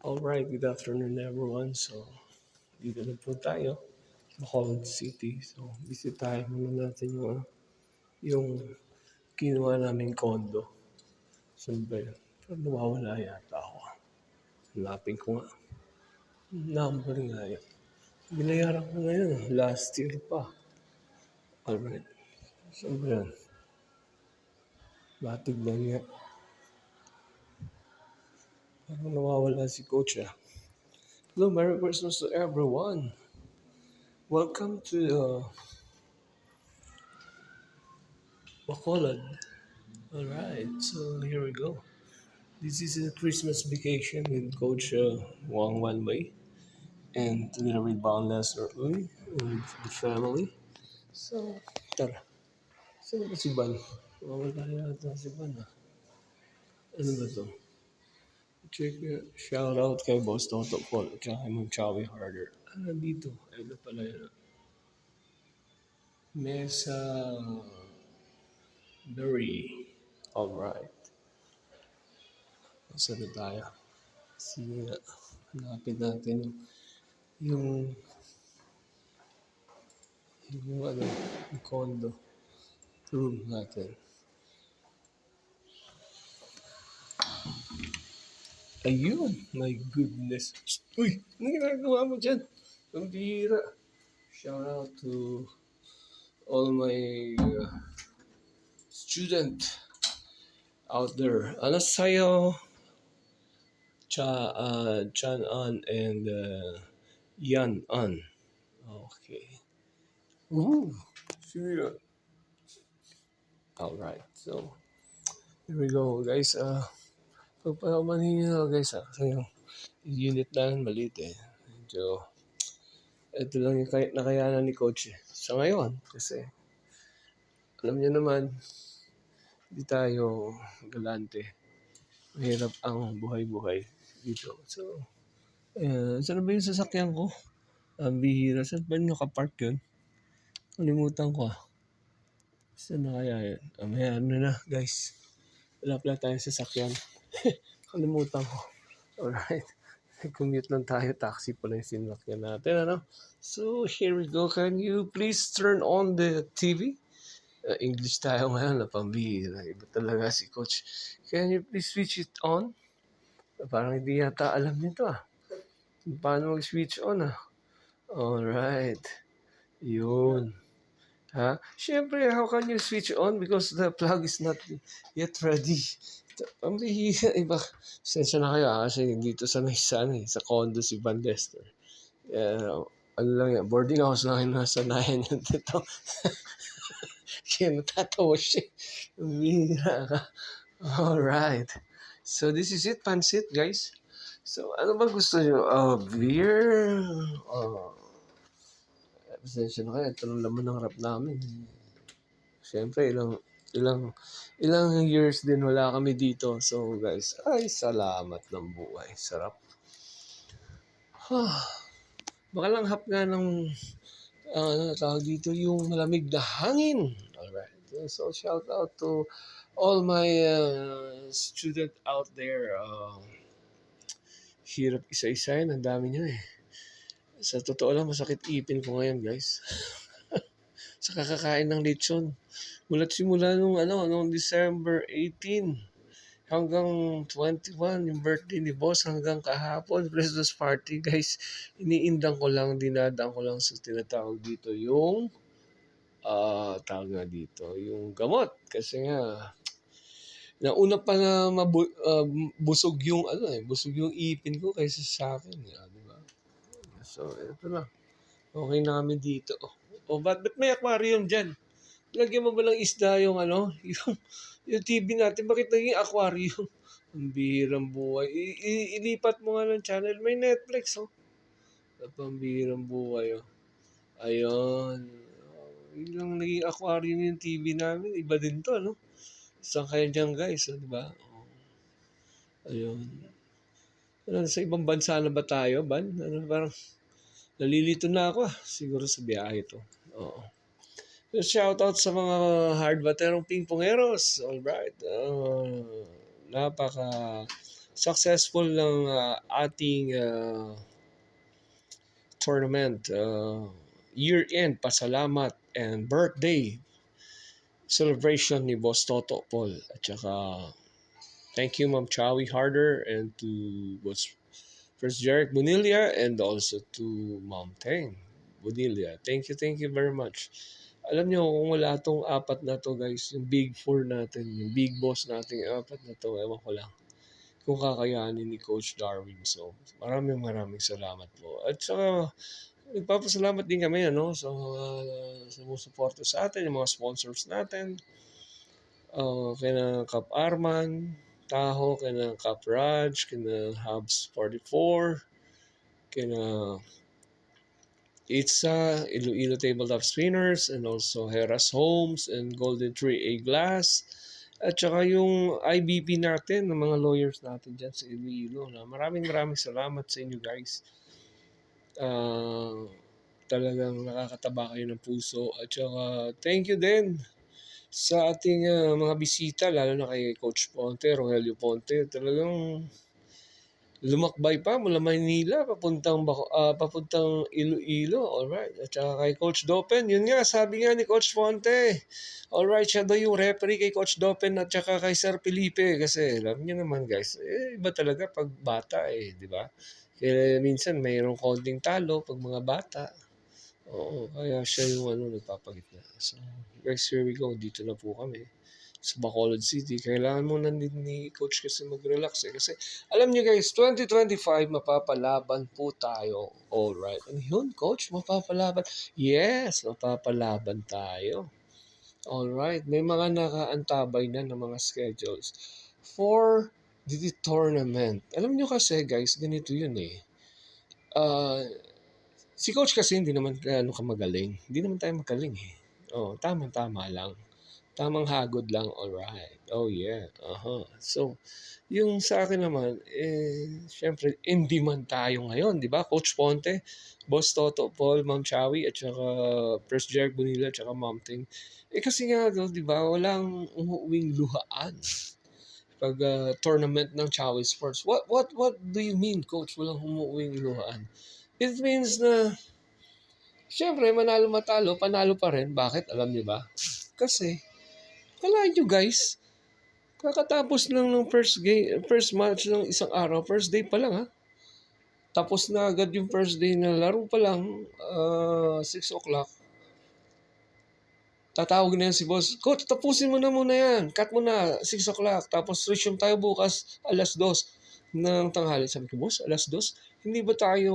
Alright, good afternoon everyone. So, dito na po tayo, Bacolod City. So, bisitahin muna natin yung kinuha naming condo. Saan ba yun? Pero nawawala yata ako. Hanapin ko nga. Number nga yun. Binayaran ko ngayon, last year pa. Alright, saan ba yan? Batig lang nga. Parang nawawala si Coach ah. Hello, Merry Christmas to everyone. Welcome to Bacolod. Alright, so here we go. This is a Christmas vacation with Coach Wang Wanwei and together with Boundless or Uy and the family. So, tara. Saan ba si Ban? Wala yata si Ban ah. Ano ba to? Check shout out kay Boss Toto Paul at kay Ma'am Chowi Harder. Dito. Ano pala yun? Mesa Berry. Alright. Saan na tayo? Sige nga. Hanapin natin yung yung condo room natin. Ayun, my goodness. Uy, ano ginagawa mo dyan? Ang bihira. Shout out to all my student out there. Ano sa'yo? Chan An and Yan An. Okay. Ooh, sure. Alright, so here we go guys. Pagpapamanin nyo guys kasi yung unit namin maliit eh. Medyo, ito lang yung nakayanan ni Coach eh. Sa ngayon, kasi alam niyo naman, hindi tayo galante. Mahirap ang buhay-buhay dito. So, saan ba yung sasakyan ko? Ang bihira. Saan ba yung nakapark yun? Kalimutan ko ah. Saan na kaya yun? Ano na guys. Wala pala tayong sasakyan. Kalimutan ko. Alright. Commute lang tayo. Taxi pala yung sinakyan natin. Ano? So, here we go. Can you please turn on the TV? English tayo ngayon na pambihira. Iba talaga si Coach. Can you please switch it on? Parang hindi yata alam nito ah. Paano mag-switch on ah? Alright. Yun. Ha? Siyempre, how can you switch on? Because the plug is not yet ready. Ang bihira. Iba. Sensya na kayo kasi dito sa sa condo si Van Lester. Ano lang yan, boarding house lang yung nasanayan yan dito. Kaya natatawa siya. Ang bihira ka. Alright. So this is it, pansit guys. So ano ba gusto nyo? Beer? Pasensya na kayo. Ito lang laman ng rap namin. Siyempre, ilang years din wala kami dito. So guys, ay salamat ng buhay. Sarap. Baka lang hap nga ng tawag dito yung malamig na hangin. Alright. So shout out to all my student out there. Hirap isa-isahin. Ang dami nyo eh. Sa totoo lang, masakit ipin ko ngayon guys. Sa kakakain ng lechon. Mula't simula nung December 18 hanggang 21, yung birthday ni boss, hanggang kahapon, Christmas party guys. Iniindang ko lang, dinadaan ko lang sa tinatawag dito yung tawag nga dito, yung gamot. Kasi nga, nauna pa na busog yung busog yung ipin ko kaysa sa akin. Di ba? So, ito na. Okay na kami dito. Ba't may aquarium dyan? Lagyan mo ba lang isda yung yung TV natin? Bakit naging aquarium? Ang bihirang buhay. Ilipat mo nga ng channel. May Netflix, oh. Pambihirang buhay, oh. Ayun. Yung naging aquarium yung TV namin. Iba din to, no? Saan kayo dyan, guys? Di ba? Ayun. Sa ibang bansa na ba tayo, Ban? Parang nalilito na ako, siguro sa biyahe to. Oo. So, shout out sa mga hard baterong pingpongeros. Alright. Napaka successful ng ating tournament. Year-end pasalamat and birthday celebration ni Boss Toto Paul. At saka thank you Ma'am Chawi Harder and to Boss First Jeric Bonilla and also to Ma'am Teng Bonilla. Thank you very much. Alam nyo, kung wala tong apat na to guys, yung big four natin, yung big boss natin, yung apat na to, ewan ko lang kung kakayanin ni Coach Darwin. So, maraming salamat po. At saka, nagpapasalamat din kami sa sumusuporta sa atin, yung mga sponsors natin. Kina Kap Arman, Taho, kina Kap Raj, kina Hubs 44, kina Itza, Iloilo Tabletop Spinners, and also Heras Homes and Golden Tree A Glass. At saka yung IBP natin, ng mga lawyers natin dyan sa Iloilo. Maraming salamat sa inyo guys. Talagang nakakataba kayo ng puso. At saka thank you din sa ating mga bisita, lalo na kay Coach Ponte, Rogelio Ponte. Talagang lumakbay pa mula Maynila papuntang Iloilo. Alright. At saka kay Coach Dopen, yun nga, sabi nga ni Coach Ponte. Alright, siya daw yung referee kay Coach Dopen at saka kay Sir Felipe. Kasi alam niyo naman guys, iba talaga pag bata di ba? Kaya minsan mayroong konting talo pag mga bata. Oo, kaya siya yung nagpapagitna. So, guys, here we go. Dito na po kami sa Bacolod City. Kailangan muna ni Coach kasi mag-relax Kasi alam niyo guys, 2025 mapapalaban po tayo. Alright. Ano yun, Coach? Mapapalaban? Yes, mapapalaban tayo. Alright. May mga nakaantabay na ng mga schedules for the tournament. Alam niyo kasi guys, ganito yun si Coach kasi hindi naman kamagaling. Hindi naman tayo magaling tama-tama lang. Tamang hagod lang, alright. Oh yeah, So, yung sa akin naman, syempre, in demand tayo ngayon, di ba? Coach Ponte, Boss Toto Paul, Ma'am Chawi, at saka First Jeric Bonilla, at saka Ma'am Ting. Kasi nga, di ba, walang umuuwing luhaan pag tournament ng Chawi Sports. What do you mean, Coach, walang umuuwing luhaan? It means na, syempre, manalo matalo, panalo pa rin. Bakit? Alam niyo ba? Kasi, kalahin nyo guys, kakatapos lang ng first match ng isang araw, first day pa lang Tapos na agad yung first day na laro pa lang, 6 o'clock. Tatawag na yan si boss, Coach, tapusin mo na muna yan. Cut mo na, 6 o'clock. Tapos resume tayo bukas, 2:00 ng tanghali. Sabi ko, boss, 2:00? Hindi ba tayo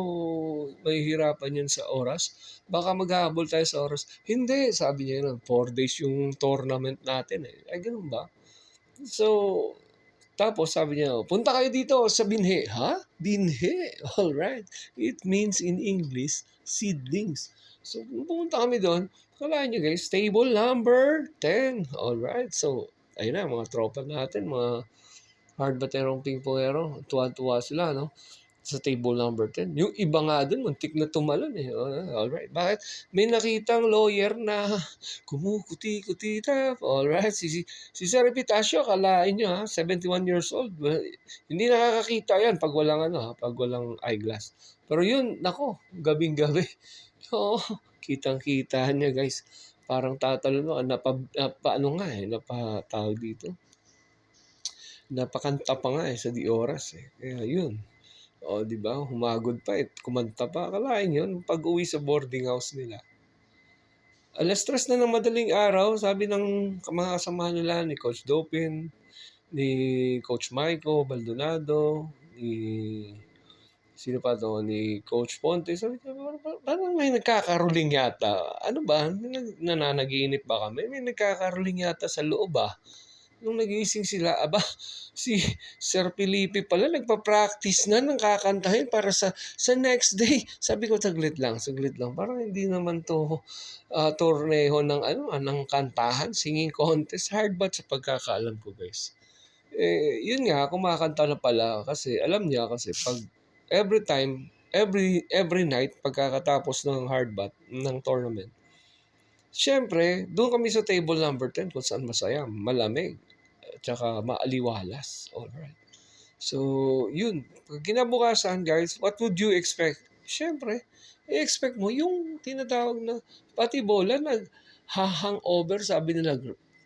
mahihirapan yan sa oras? Baka maghahabol tayo sa oras. Hindi, sabi niya yun, 4 days yung tournament natin Ay, ganun ba? So, tapos sabi niya, punta kayo dito sa binhe. Ha? Binhe? Alright. It means in English, seedlings. So, pumunta kami doon. Kalaan nyo guys, table number 10. Alright. So, ayun na, mga tropa natin, mga hard baterong ping-pongero. Tuwa-tuwa sila, sa table number 10. Yung iba nga dun, muntik na tumalon Alright. Bakit? May nakitang lawyer na kumukuti-kuti Alright. Si Sir Epitasio, kalain nyo 71 years old. Hindi nakakakita yan pag walang pag walang eyeglass. Pero yun, nako, gabing-gabi. Oo, kitang-kita niya guys. Parang tatalo napatawag dito. Napakanta pa nga sa di oras Kaya yun. Di ba? Humagod pa kumanta pa. Kalain yun, pag-uwi sa boarding house nila. 3:00 na ng madaling araw, sabi ng mga kasamahan nila ni Coach Dopin, ni Coach Michael Baldonado, sino pa to, ni Coach Ponte. Sabi ko, parang may nagkakaruling yata. Ano ba? Nananaginip ba kami? May nagkakaruling yata sa loob Nung nagising sila, si Sir Felipe pala nagpa-practice na ng kakantahin para sa next day. Sabi ko, saglit lang. Parang hindi naman to torneho ng kantahan, singing contest. Hard ba sa pagkakaalam ko, guys? Yun nga, kumakanta na pala kasi alam niya kasi pag every night pagkakatapos ng hard bat ng tournament, syempre, doon kami sa table number 10 kung saan masaya, malamig, at saka maaliwalas. Alright. So, yun. Pag kinabukasan, guys, what would you expect? Siyempre, i-expect mo yung tinatawag na pati bola nag-hangover, sabi nila,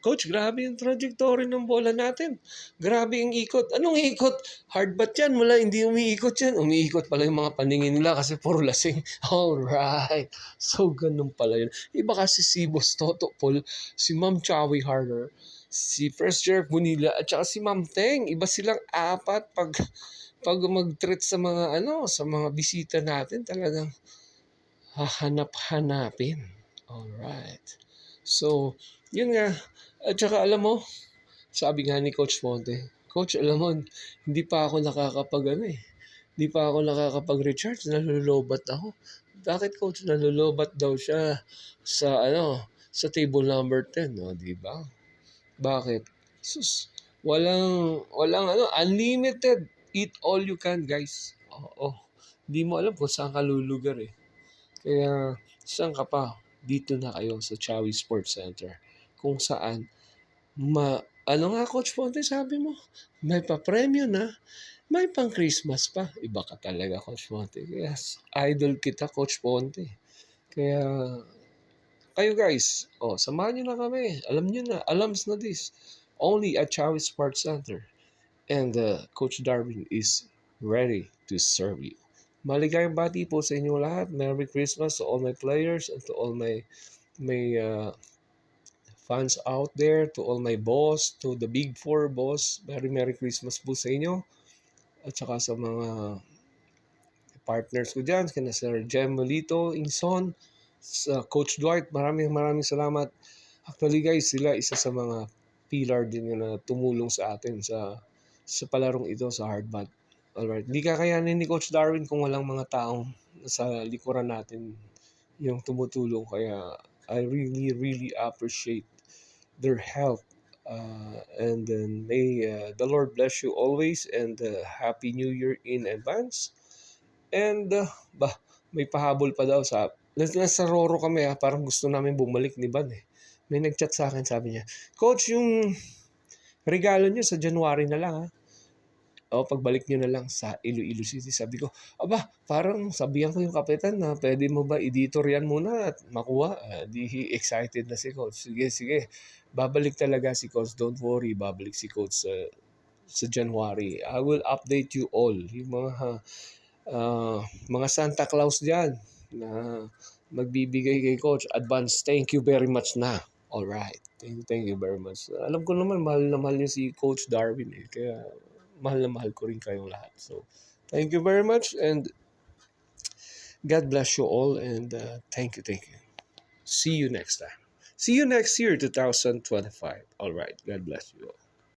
Coach, grabe yung trajectory ng bola natin. Grabe yung ikot. Anong ikot? Hard bat yan? Wala, hindi umiikot yan. Umiikot pala yung mga paningin nila kasi puro lasing. Alright. So, ganun pala yun. Iba kasi si Boss Toto Paul, si Ma'am Chowie Harder, si First Jerk Bonilla, at saka si Ma'am Teng. Iba silang apat pag mag-treat sa mga sa mga bisita natin, talagang hahanap-hanapin. Alright. So, yun nga. At saka alam mo, sabi nga ni Coach Monte, Coach, alam mo, hindi pa ako hindi pa ako nakakapag-recharge, nalulobat ako. Bakit, Coach? Nalulobat daw siya sa sa table number 10, no, di ba? Bakit? Sus, walang unlimited. Eat all you can, guys. Oo. Hindi mo alam kung saan ka lulugar eh. Kaya, saan ka pa? Dito na kayo sa Chawi Sports Center. Kung saan, ano nga, Coach Ponte, sabi mo? May pa-premyo na. May pang Christmas pa. Iba ka talaga, Coach Ponte. Kaya, idol kita, Coach Ponte. Kaya, kayo guys, samahan nyo na kami. Alam nyo na, alams na this. Only at Chawi Sports Center. And Coach Darwin is ready to serve you. Maligayang bati po sa inyo lahat. Merry Christmas to all my players and to all my fans out there, to all my boss, to the Big Four boss. Merry Christmas po sa inyo. At saka sa mga partners ko dyan, kina Sir Jem Molito, Inson, sa Coach Dwight, maraming salamat. Actually guys, sila isa sa mga pillar din na tumulong sa atin sa palarong ito sa hardbat. Alright, hindi kakayanin ni Coach Darwin kung walang mga taong sa likuran natin yung tumutulong. Kaya I really appreciate their help. And then may the Lord bless you always, and Happy New Year in advance. And may pahabol pa daw nasa Roro kami parang gusto namin bumalik ni Ban eh. May nagchat sa akin, sabi niya, Coach, yung regalo niyo sa January na lang ha. Pagbalik niyo na lang sa Iloilo City. Sabi ko, parang sabihan ko yung kapitan na pwede mo ba editor yan muna at makuha. Di excited na si Coach. Sige. Babalik talaga si Coach. Don't worry, babalik si Coach sa January. I will update you all. Yung mga Santa Claus dyan na magbibigay kay Coach. Advance, thank you very much na. Alright. Thank you very much. Alam ko naman, mahal na mahal niyo si Coach Darwin eh. Kaya mahal na mahal ko rin kayong lahat. So, thank you very much and God bless you all and thank you. See you next time. See you next year, 2025. Alright. God bless you all.